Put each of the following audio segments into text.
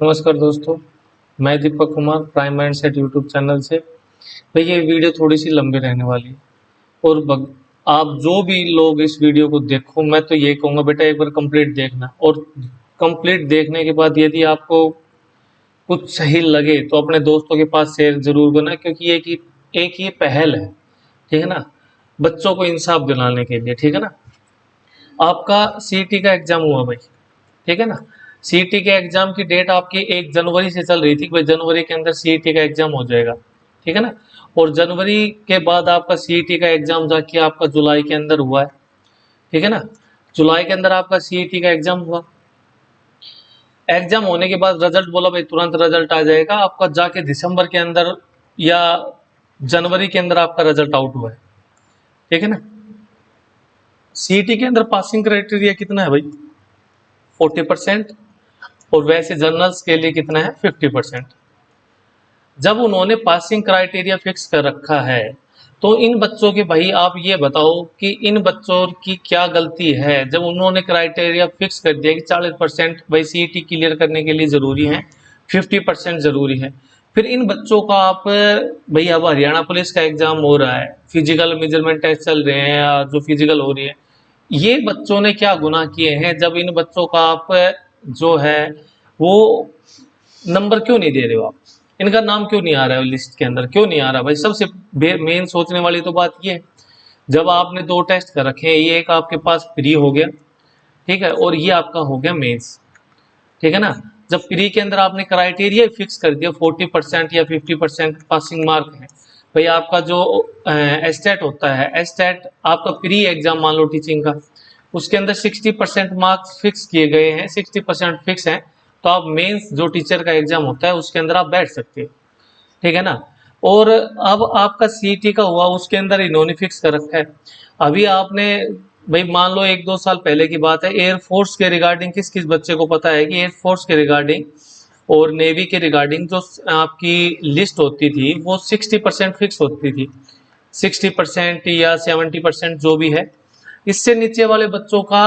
नमस्कार दोस्तों, मैं Deepak Kumar prime mindset YouTube channel से। भैया ये वीडियो थोड़ी सी लंबी रहने वाली है और आप जो भी लोग इस वीडियो को देखो, मैं तो ये कहूँगा बेटा एक बार कंप्लीट देखना, और कंप्लीट देखने के बाद यदि आपको कुछ सही लगे तो अपने दोस्तों के पास शेयर जरूर करना, क्योंकि एक ये पहल है, ठीक है ना, बच्चों को इंसाफ दिलाने के लिए। ठीक है ना। आपका सीईटी का एग्जाम हुआ भाई, ठीक है ना। सीईटी के एग्जाम की डेट आपकी 1 जनवरी से चल रही थी कि भाई जनवरी के अंदर सीईटी का एग्जाम हो जाएगा, ठीक है ना। और जनवरी के बाद आपका सीईटी का एग्जाम जाके आपका जुलाई के अंदर हुआ है, ठीक है ना। जुलाई के अंदर आपका सीईटी का एग्जाम हुआ। एग्जाम होने के बाद रिजल्ट बोला भाई तुरंत रिजल्ट आ जाएगा आपका, जाके दिसंबर के अंदर या जनवरी के अंदर आपका रिजल्ट आउट हुआ है, ठीक है ना। सीईटी के अंदर पासिंग क्राइटेरिया कितना है भाई? 40%। और वैसे जर्नल्स के लिए कितना है? 50%। जब उन्होंने पासिंग क्राइटेरिया फिक्स कर रखा है तो इन बच्चों के भाई आप ये बताओ कि इन बच्चों की क्या गलती है जब उन्होंने क्राइटेरिया फिक्स कर दिया कि 40% भाई सीईटी क्लियर करने के लिए जरूरी है, 50% जरूरी है। फिर इन बच्चों का आप भाई, अब हरियाणा पुलिस का एग्जाम हो रहा है, फिजिकल मेजरमेंट टेस्ट चल रहे हैं या जो फिजिकल हो रही है, ये बच्चों ने क्या गुनाह किए हैं जब इन बच्चों का आप जो है वो नंबर क्यों नहीं दे रहे हो? आप इनका नाम क्यों नहीं आ रहा है लिस्ट के अंदर, क्यों नहीं आ रहा भाई? सबसे मेन सोचने वाली तो बात ये है, जब आपने 2 टेस्ट कर रखे हैं, ये एक आपके पास प्री हो गया, ठीक है, और ये आपका हो गया मेंस, ठीक है ना। जब प्री के अंदर आपने क्राइटेरिया फिक्स कर दिया 40% या 50% पासिंग मार्क है, भाई आपका जो एस्टेट होता है, एस्टेट आपका प्री एग्जाम मान लो टीचिंग का, उसके अंदर 60% मार्क्स फिक्स किए गए हैं, 60% फिक्स हैं, तो आप मेंस जो टीचर का एग्जाम होता है उसके अंदर आप बैठ सकते हो, ठीक है ना। और अब आपका सीईटी का हुआ, उसके अंदर इन्होंने फिक्स कर रखा है। अभी आपने भाई मान लो 1-2 साल पहले की बात है, एयरफोर्स के रिगार्डिंग किस किस बच्चे को पता है कि एयरफोर्स के रिगार्डिंग और नेवी के रिगार्डिंग जो आपकी लिस्ट होती थी वो 60% फिक्स होती थी, 60% या 70% जो भी है। इससे नीचे वाले बच्चों का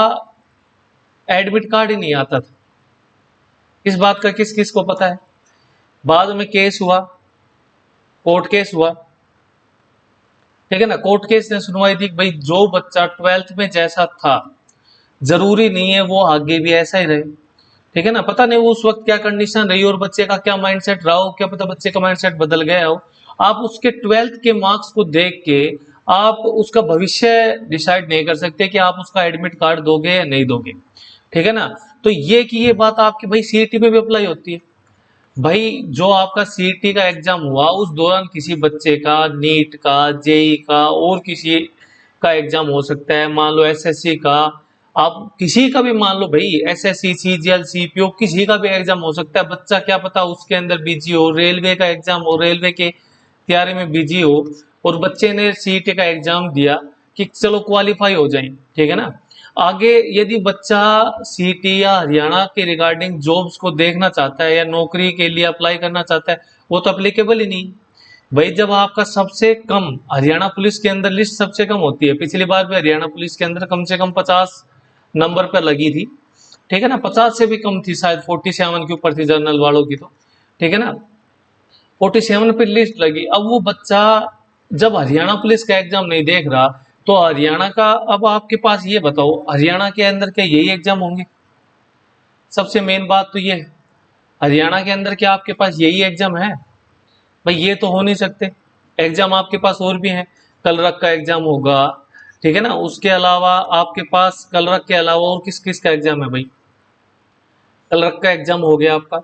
एडमिट कार्ड ही नहीं आता था। इस बात का किस किस को पता है? बाद में केस हुआ, कोर्ट केस हुआ, ठीक है ना। कोर्ट केस ने सुनवाई दी भाई जो बच्चा 12th में जैसा था जरूरी नहीं है वो आगे भी ऐसा ही रहे, ठीक है ना। पता नहीं उस वक्त क्या कंडीशन रही और बच्चे का क्या माइंडसेट रहा हो, क्या पता बच्चे का माइंडसेट बदल गया हो। आप उसके 12th के मार्क्स को देख के आप उसका भविष्य डिसाइड नहीं कर सकते कि आप उसका एडमिट कार्ड दोगे या नहीं दोगे, ठीक है ना। तो ये कि ये बात आपकी भाई सीईटी में भी अप्लाई होती है। भाई जो आपका सीईटी का एग्जाम हुआ उस दौरान किसी बच्चे का नीट का, जेई का और किसी का एग्जाम हो सकता है, मान लो एसएससी का, आप किसी का भी मान लो भाई, एसएससी, सीजीएल, सीपीओ, किसी का भी एग्जाम हो सकता है। बच्चा क्या पता उसके अंदर बिजी हो, रेलवे का एग्जाम हो, रेलवे के तैयारी में बिजी हो, और बच्चे ने सीईटी का एग्जाम दिया कि चलो क्वालिफाई हो जाए, ठीक है ना। आगे यदि बच्चा सीटी या हरियाणा के रिगार्डिंग जॉब्स को देखना चाहता है या नौकरी के लिए अप्लाई करना चाहता है, वो तो अप्लीकेबल ही नहीं। भाई जब आपका सबसे कम हरियाणा पुलिस के अंदर लिस्ट सबसे कम होती है, पिछली बार भी हरियाणा पुलिस के अंदर कम से कम 50 नंबर पर लगी थी, ठीक है ना, 50 से भी कम थी शायद, 47 के ऊपर थी जनरल वालों की तो, ठीक है ना, 47 पे लिस्ट लगी। अब वो बच्चा जब हरियाणा पुलिस का एग्जाम नहीं देख रहा तो हरियाणा का, अब आपके पास ये बताओ हरियाणा के अंदर क्या यही एग्जाम होंगे? सबसे मेन बात तो ये है, हरियाणा के अंदर क्या आपके पास यही एग्जाम है? भाई ये तो हो नहीं सकते। एग्जाम आपके पास और भी है, कलरक का एग्जाम होगा, ठीक है ना, उसके अलावा आपके पास कलरक के अलावा और किस किस का एग्जाम है भाई? कलरक का एग्जाम हो गया आपका,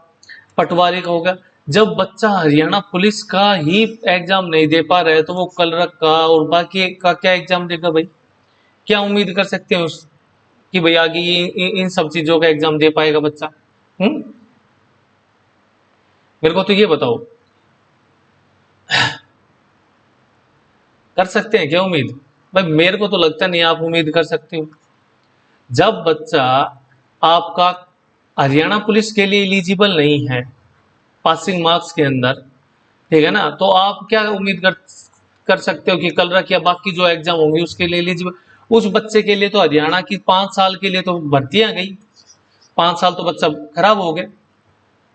पटवारी का हो गया। जब बच्चा हरियाणा पुलिस का ही एग्जाम नहीं दे पा रहे तो वो कलरक का और बाकी का क्या एग्जाम देगा भाई? क्या उम्मीद कर सकते हैं उस कि भाई आगे ये इन सब चीजों का एग्जाम दे पाएगा बच्चा? हम्म, मेरे को तो ये बताओ, कर सकते हैं क्या उम्मीद? भाई मेरे को तो लगता नहीं आप उम्मीद कर सकते हो। जब बच्चा आपका हरियाणा पुलिस के लिए एलिजिबल नहीं है पासिंग मार्क्स के अंदर, ठीक है ना, तो आप क्या उम्मीद कर कर सकते हो कि कलरक या बाकी जो एग्जाम होंगे उसके लिए एलिजिबल? उस बच्चे के लिए तो हरियाणा की 5 साल के लिए तो भर्तियां गई, 5 साल तो बच्चा खराब हो गया,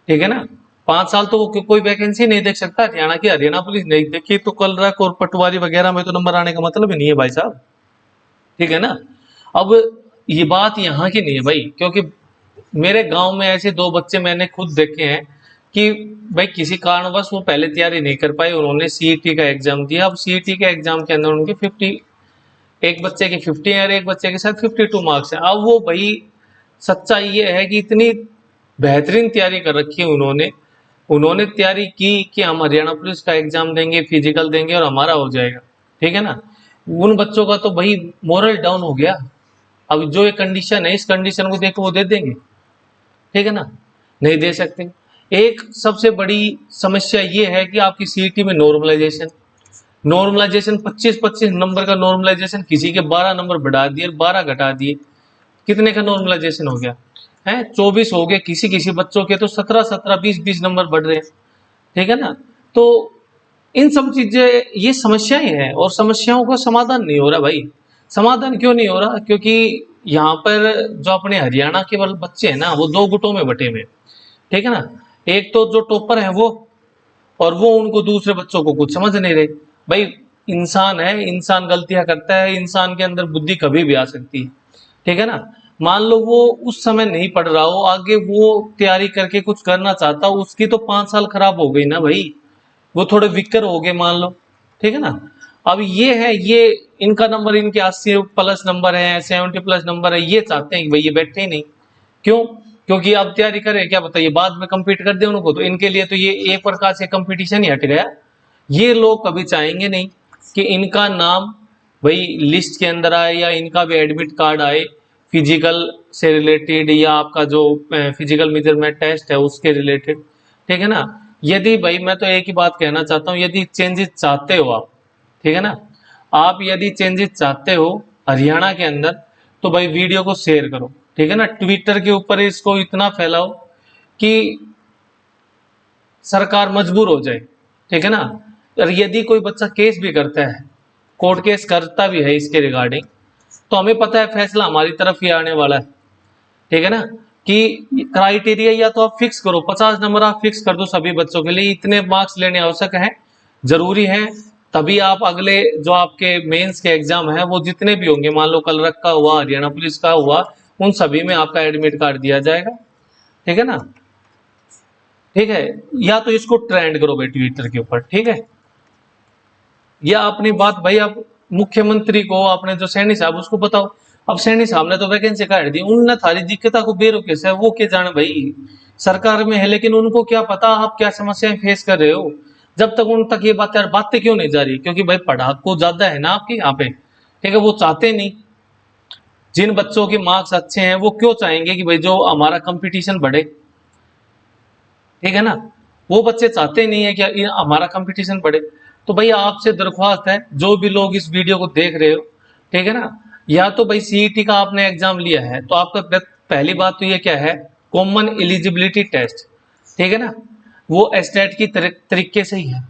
ठीक है ना। 5 साल तो वो कोई वैकेंसी नहीं देख सकता हरियाणा की, हरियाणा पुलिस नहीं देखी तो कल रख और पटवारी वगैरह में तो नंबर आने का मतलब ही नहीं है भाई साहब, ठीक है ना। अब ये बात यहाँ की नहीं है भाई, क्योंकि मेरे गांव में ऐसे 2 बच्चे मैंने खुद देखे हैं कि भाई किसी कारणवश वो पहले तैयारी नहीं कर पाए, उन्होंने सीईटी का एग्जाम दिया। अब सीईटी के एग्जाम के अंदर उनके 50, एक बच्चे के 50 है और एक बच्चे के साथ 52 मार्क्स हैं। अब वो भाई सच्चाई ये है कि इतनी बेहतरीन तैयारी कर रखी है उन्होंने, उन्होंने तैयारी की कि हम हरियाणा पुलिस का एग्जाम देंगे, फिजिकल देंगे और हमारा हो जाएगा, ठीक है ना। उन बच्चों का तो भाई मोरल डाउन हो गया। अब जो ये कंडीशन है, इस कंडीशन को देखो वो दे देंगे, ठीक है ना, नहीं दे सकते। एक सबसे बड़ी समस्या ये है कि आपकी सीईटी में नॉर्मलाइजेशन, 25-25 नंबर का नॉर्मलाइजेशन, किसी के 12 नंबर बढ़ा दिए, 12 घटा दिए, कितने का नॉर्मलाइजेशन हो गया है, 24 हो गए। किसी किसी बच्चों के तो 17-17, 20-20 नंबर बढ़ रहे हैं, ठीक है ना। तो इन सब चीजें, ये समस्याएं हैं और समस्याओं का समाधान नहीं हो रहा भाई। समाधान क्यों नहीं हो रहा? क्योंकि यहाँ पर जो अपने हरियाणा के बच्चे हैं ना, वो 2 गुटों में बटे हुए, ठीक है ना। एक तो जो टॉपर है वो, और वो उनको दूसरे बच्चों को कुछ समझ नहीं रहे। भाई इंसान है, इंसान गलतियां करता है, इंसान के अंदर बुद्धि कभी भी आ सकती है, ठीक है ना। मान लो वो उस समय नहीं पढ़ रहा हो, आगे वो तैयारी करके कुछ करना चाहता हो, उसकी तो 5 साल खराब हो गई ना भाई, वो थोड़े विकर हो गए मान लो, ठीक है ना। अब ये है, ये इनका नंबर, इनके 80 प्लस नंबर है, 70 प्लस नंबर है, ये चाहते हैं कि भाई ये बैठे ही नहीं। क्यों? क्योंकि अब तैयारी करें, क्या बताइए, बाद में compete कर दे उनको, तो इनके लिए तो ये एक प्रकार से कंपटीशन ही हट गया। ये लोग कभी चाहेंगे नहीं कि इनका नाम भाई लिस्ट के अंदर आए, या इनका भी एडमिट कार्ड आए फिजिकल से रिलेटेड, या आपका जो फिजिकल मेजरमेंट टेस्ट है उसके रिलेटेड, ठीक है ना। यदि भाई, मैं तो एक ही बात कहना चाहता हूँ, यदि चेंजेस चाहते हो आप, ठीक है ना, आप यदि चेंजेस चाहते हो हरियाणा के अंदर, तो भाई वीडियो को शेयर करो, ठीक है ना। ट्विटर के ऊपर इसको इतना फैलाओ कि सरकार मजबूर हो जाए, ठीक है ना। और यदि कोई बच्चा केस भी करता है, कोर्ट केस करता भी है इसके रिगार्डिंग, तो हमें पता है फैसला हमारी तरफ ही आने वाला है, ठीक है ना। कि क्राइटेरिया या तो आप फिक्स करो, 50 नंबर आप फिक्स कर दो सभी बच्चों के लिए, इतने मार्क्स लेने आवश्यक हैं, जरूरी है, तभी आप अगले जो आपके मेंस के एग्जाम है वो जितने भी होंगे, मान लो कल रख का हुआ, हरियाणा पुलिस का हुआ, उन सभी में आपका एडमिट कार्ड दिया जाएगा, ठीक है ना। ठीक है, या तो इसको ट्रेंड करो भाई ट्विटर के ऊपर, ठीक है। या अपनी बात भाई आप मुख्यमंत्री को, आपने जो सैनी साहब उसको बताओ। अब सैनी साहब ने तो वैकेंसी काट दी, उनने थारी दिक्कत को बेरुके से वो क्या जाने भाई, सरकार में है, लेकिन उनको क्या पता आप क्या समस्याएं फेस कर रहे हो। जब तक उन तक ये बातें क्यों नहीं जा रही? क्योंकि भाई पढ़ाकू ज्यादा है ना आपके यहाँ पे, ठीक है, वो चाहते नहीं। जिन बच्चों के मार्क्स अच्छे हैं वो क्यों चाहेंगे कि भाई जो हमारा कंपटीशन बढ़े, ठीक है ना। वो बच्चे चाहते नहीं है कि हमारा कंपटीशन बढ़े। तो भाई आपसे दरख्वास्त है, जो भी लोग इस वीडियो को देख रहे हो, ठीक है ना, या तो भाई सीईटी का आपने एग्जाम लिया है तो आपका पहली बात तो ये क्या है, कॉमन एलिजिबिलिटी टेस्ट, ठीक है ना, वो एस्टेट की तरीके से ही है।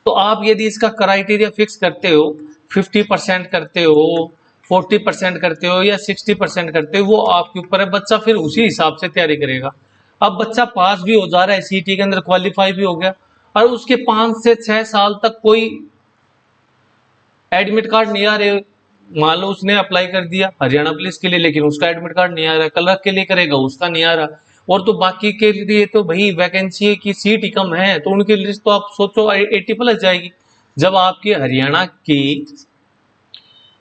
तो आप यदि इसका क्राइटेरिया फिक्स करते हो, 50% करते हो, 40% करते हो, या 60% करते हो, वो आपके ऊपर है। बच्चा फिर उसी हिसाब से तैयारी करेगा। अब बच्चा पास भी हो जा रहा है, सीटी के अंदर क्वालिफाई भी हो गया, और उसके 5 से 6 साल तक कोई एडमिट कार्ड नहीं आ रहे। मान लो उसने अप्लाई कर दिया हरियाणा पुलिस के लिए, लेकिन उसका एडमिट कार्ड नहीं आ रहा, क्लर्क के लिए करेगा उसका नहीं आ रहा, और तो बाकी के लिए तो भाई वैकेंसी की सीट ही कम है, तो उनकी लिस्ट तो आप सोचो 80 प्लस जाएगी। जब आपकी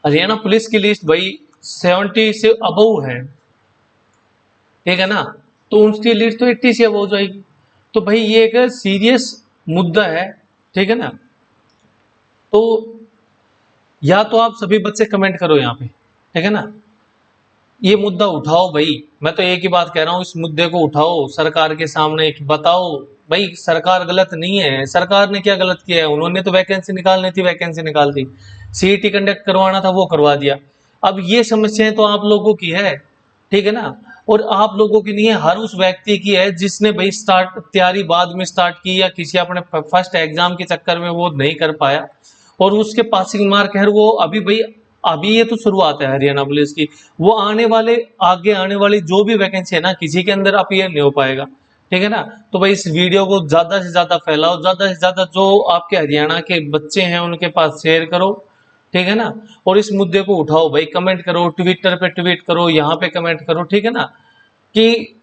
हरियाणा पुलिस की लिस्ट भाई 70 से अबव है, ठीक है ना, तो उनकी लिस्ट तो 80 से अबव जाएगी। तो भाई ये एक सीरियस मुद्दा है, ठीक है ना। तो या तो आप सभी बच्चे कमेंट करो यहाँ पे, ठीक है ना, ये मुद्दा उठाओ भाई। मैं तो एक ही बात कह रहा हूँ, इस मुद्दे को उठाओ, सरकार के सामने बताओ भाई सरकार गलत नहीं है। सरकार ने क्या गलत किया है? उन्होंने तो वैकेंसी निकालनी थी, वैकेंसी निकाल दी, सीईटी कंडक्ट करवाना था वो करवा दिया। अब ये समस्याएं तो आप लोगों की है, ठीक है ना, और आप लोगों की नहीं है, हर उस व्यक्ति की है जिसने भाई तैयारी बाद में स्टार्ट की, या किसी अपने फर्स्ट एग्जाम के चक्कर में वो नहीं कर पाया, और उसके पासिंग मार्क है वो अभी ये तो शुरुआत है हरियाणा पुलिस की, वो आगे आने वाली जो भी वैकेंसी है ना, किसी के अंदर अपीयर नहीं हो पाएगा, ठीक है ना। तो भाई इस वीडियो को ज्यादा से ज्यादा फैलाओ, ज्यादा से ज्यादा जो आपके हरियाणा के बच्चे हैं उनके पास शेयर करो, ठीक है ना। और इस मुद्दे को उठाओ भाई, कमेंट करो, ट्विटर पे ट्वीट करो, यहाँ पे कमेंट करो, ठीक है ना। कि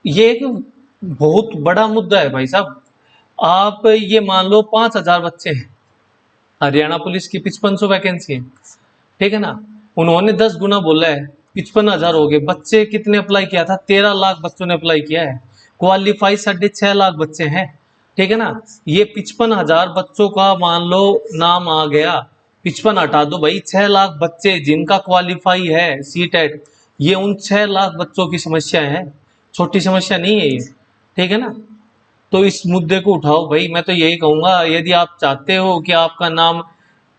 ये एक बहुत बड़ा मुद्दा है भाई साहब। आप ये मान लो 5,000 बच्चे हैं, हरियाणा पुलिस की 5500 वैकेंसी है, ठीक है ना। उन्होंने 10 गुना बोला है, 55,000 हो गए। बच्चे कितने अप्लाई किया था? 13 लाख बच्चों ने अप्लाई किया है। क्वालिफाई 6.5 लाख बच्चे हैं, ठीक है ना। ये 55,000 बच्चों का मान लो नाम आ गया, 55 हटा दो भाई, 6 लाख बच्चे जिनका क्वालिफाई है सीटेट, ये उन 6 लाख बच्चों की समस्या है, छोटी समस्या नहीं है ये, ठीक है ना। तो इस मुद्दे को उठाओ भाई। मैं तो यही कहूंगा, यदि आप चाहते हो कि आपका नाम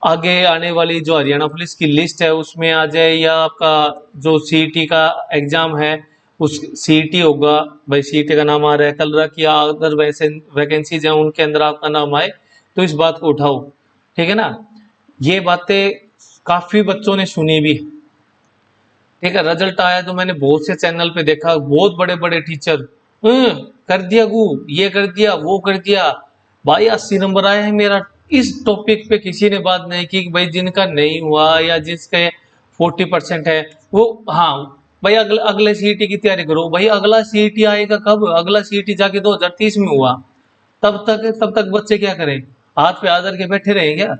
आगे आने वाली जो हरियाणा पुलिस की लिस्ट है उसमें आ जाए, या आपका जो सीईटी का एग्जाम है उस सीईटी होगा भाई, सीईटी का नाम आ रहा है, कलरक या अदर वैकेंसीज हैं उनके अंदर आपका नाम आए, तो इस बात को उठाओ, ठीक है ना। ये बातें काफी बच्चों ने सुनी भी, ठीक है। रिजल्ट आया तो मैंने बहुत से चैनल पे देखा, बहुत बड़े बड़े टीचर कर दिया गु, ये कर दिया, वो कर दिया, भाई 80 नंबर आए हैं मेरा। इस टॉपिक पे किसी ने बात नहीं की कि भाई जिनका नहीं हुआ या जिसके 40% है वो, हाँ भाई अगले अगले सीईटी की तैयारी करो। भाई अगला सीईटी आएगा कब? अगला सीईटी जाके 2030 में हुआ, तब तक बच्चे क्या करें? हाथ पे आदर के बैठे रहें क्या?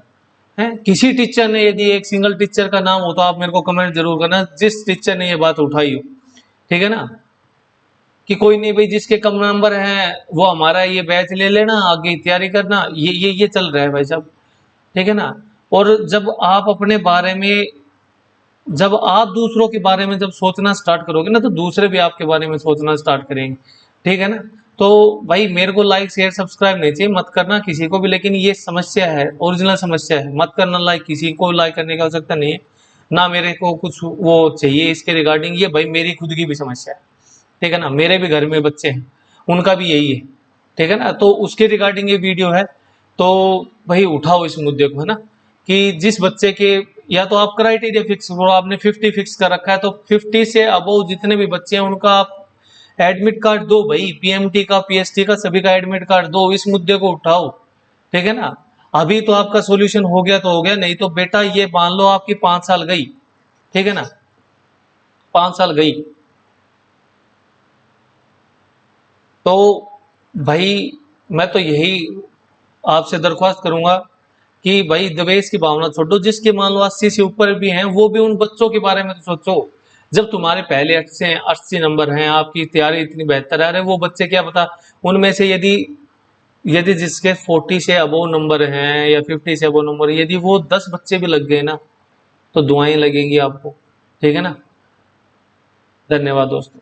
है किसी टीचर ने, यदि एक सिंगल टीचर का नाम हो तो आप मेरे को कमेंट जरूर करना, जिस टीचर ने ये बात उठाई हो, ठीक है ना। कि कोई नहीं भाई, जिसके कम नंबर हैं वो हमारा ये बैच ले लेना, आगे तैयारी करना, ये चल रहा है भाई साहब, ठीक है ना। और जब आप दूसरों के बारे में जब सोचना स्टार्ट करोगे ना, तो दूसरे भी आपके बारे में सोचना स्टार्ट करेंगे, ठीक है ना। तो भाई मेरे को लाइक शेयर सब्सक्राइब नहीं चाहिए, मत करना किसी को भी, लेकिन ये समस्या है, ओरिजिनल समस्या है, मत करना लाइक, किसी को लाइक करने की आवश्यकता नहीं है ना, मेरे को कुछ वो चाहिए इसके रिगार्डिंग, ये भाई मेरी खुद की भी समस्या है, ठीक है ना। मेरे भी घर में बच्चे हैं, उनका भी यही है, ठीक है ना। तो उसके रिगार्डिंग ये वीडियो है। तो भाई उठाओ इस मुद्दे को, है ना। कि जिस बच्चे के, या तो आप क्राइटेरिया फिक्स करो, आपने 50 फिक्स कर रखा है तो 50 से अबव जितने भी बच्चे हैं उनका आप एडमिट कार्ड दो भाई, पीएमटी का, पीएसटी का, सभी का एडमिट कार्ड दो, इस मुद्दे को उठाओ, ठीक है ना। अभी तो आपका सोल्यूशन हो गया तो हो गया, नहीं तो बेटा ये मान लो आपकी 5 साल गई, ठीक है ना, 5 साल गई। तो भाई मैं तो यही आपसे दरख्वास्त करूंगा कि भाई दवेश की भावना छोड़ो, जिसके मान लो 80 से ऊपर भी हैं वो भी उन बच्चों के बारे में तो सोचो। जब तुम्हारे पहले 80 नंबर हैं, आपकी तैयारी इतनी बेहतर है, अरे वो बच्चे क्या पता, उनमें से यदि यदि जिसके 40 से अबव नंबर हैं या 50 से अबव नंबर, यदि वो 10 बच्चे भी लग गए ना, तो दुआएं लगेंगी आपको, ठीक है ना। धन्यवाद दोस्तों।